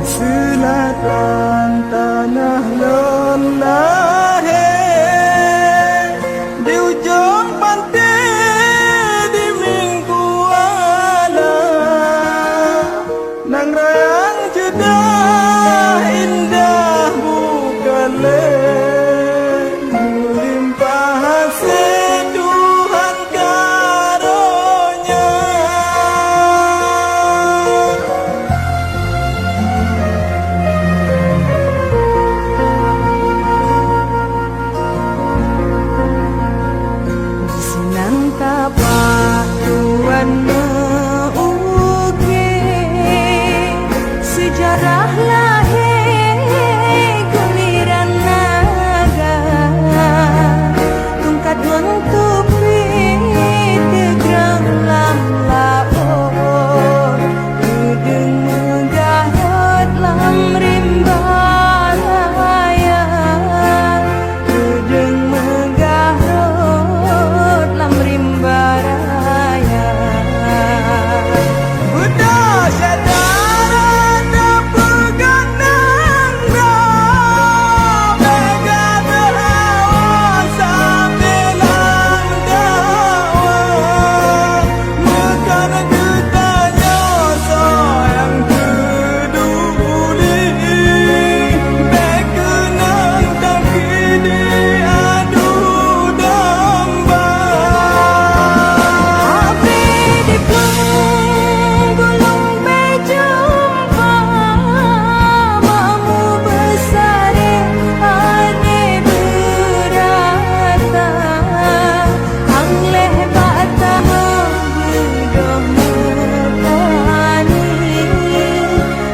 selatan tanah non lahir di ujung pantai di Mingguala nang rayang judah indah bukan limpah hasil Tuhan karunia. Senang tapak Tuhan menguki sejarah lahir guliran naga tungkat mentupi tegrang lam laut udeng menggahut lam rimba raya udeng menggahut lam rimba raya udah sadara tak peganang dah mega terawan sambilang dakwah makan jutanya sayang peduli bekenang kaki diadu domba api di gulung berjumpa mamu besar ane berata angleh bata bedoh mekani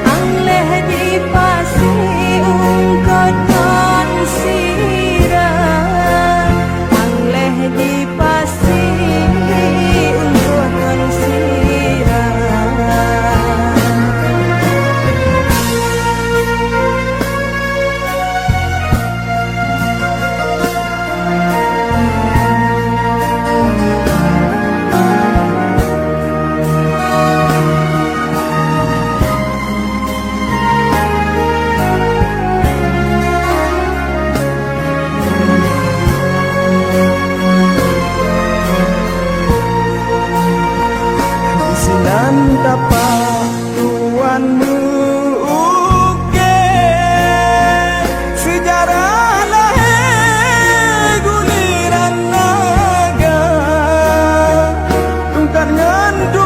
angleh di pasi ungkot non sirah angleh di pasi ungkot non sirah. Sinan tapak Tuhan menguki sejarah lahir guliran naga tungkat ngandu